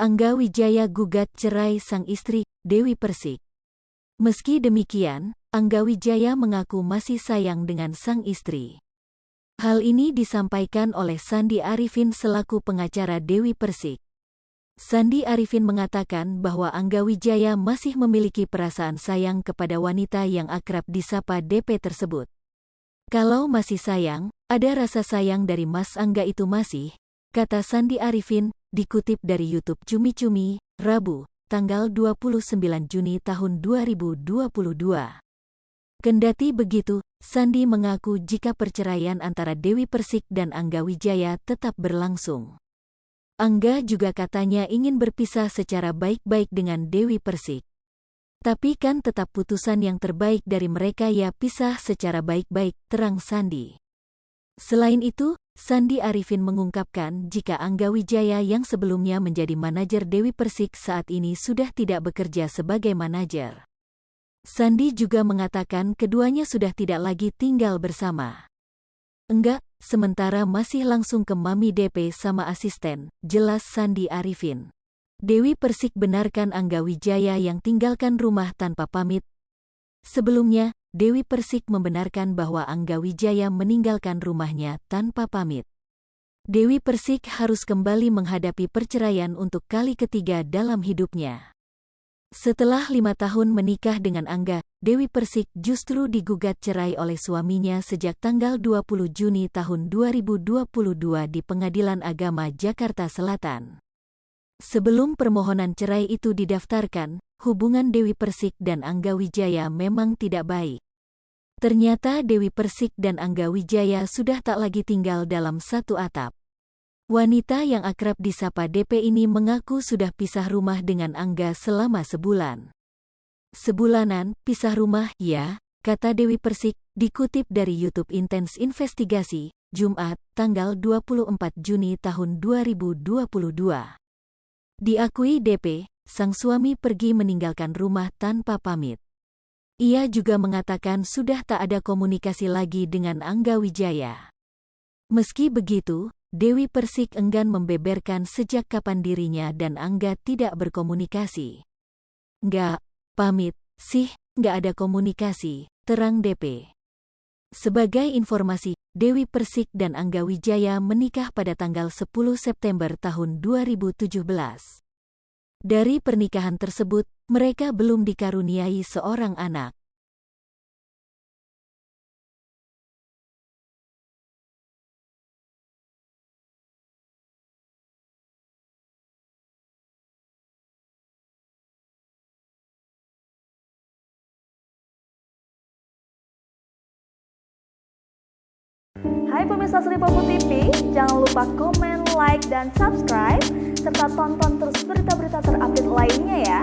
Angga Wijaya gugat cerai sang istri, Dewi Persik. Meski demikian, Angga Wijaya mengaku masih sayang dengan sang istri. Hal ini disampaikan oleh Sandi Arifin selaku pengacara Dewi Persik. Sandi Arifin mengatakan bahwa Angga Wijaya masih memiliki perasaan sayang kepada wanita yang akrab disapa DP tersebut. Kalau masih sayang, ada rasa sayang dari Mas Angga itu masih, kata Sandi Arifin, dikutip dari YouTube Cumi Cumi, Rabu, tanggal 29 Juni tahun 2022. Kendati begitu, Sandi mengaku jika perceraian antara Dewi Persik dan Angga Wijaya tetap berlangsung. Angga juga katanya ingin berpisah secara baik-baik dengan Dewi Persik. Tapi kan tetap putusan yang terbaik dari mereka ya pisah secara baik-baik, terang Sandi. Selain itu, Sandi Arifin mengungkapkan jika Angga Wijaya yang sebelumnya menjadi manajer Dewi Persik saat ini sudah tidak bekerja sebagai manajer. Sandi juga mengatakan keduanya sudah tidak lagi tinggal bersama. Enggak, sementara masih langsung ke Mami DP sama asisten, jelas Sandi Arifin. Dewi Persik benarkan Angga Wijaya yang tinggalkan rumah tanpa pamit. Sebelumnya, Dewi Persik membenarkan bahwa Angga Wijaya meninggalkan rumahnya tanpa pamit. Dewi Persik harus kembali menghadapi perceraian untuk kali ketiga dalam hidupnya. Setelah 5 tahun menikah dengan Angga, Dewi Persik justru digugat cerai oleh suaminya sejak tanggal 20 Juni tahun 2022 di Pengadilan Agama Jakarta Selatan. Sebelum permohonan cerai itu didaftarkan, hubungan Dewi Persik dan Angga Wijaya memang tidak baik. Ternyata Dewi Persik dan Angga Wijaya sudah tak lagi tinggal dalam satu atap. Wanita yang akrab disapa DP ini mengaku sudah pisah rumah dengan Angga selama sebulan. Sebulanan, pisah rumah, ya, kata Dewi Persik, dikutip dari YouTube Intens Investigasi, Jumat, tanggal 24 Juni tahun 2022. Diakui DP, sang suami pergi meninggalkan rumah tanpa pamit. Ia juga mengatakan sudah tak ada komunikasi lagi dengan Angga Wijaya. Meski begitu, Dewi Persik enggan membeberkan sejak kapan dirinya dan Angga tidak berkomunikasi. Nggak, pamit, sih, nggak ada komunikasi, terang DP. Sebagai informasi, Dewi Persik dan Angga Wijaya menikah pada tanggal 10 September tahun 2017. Dari pernikahan tersebut, mereka belum dikaruniai seorang anak. Hai pemirsa Sri Popo TV, jangan lupa komen, like, dan subscribe, serta tonton terus berita-berita terupdate lainnya ya.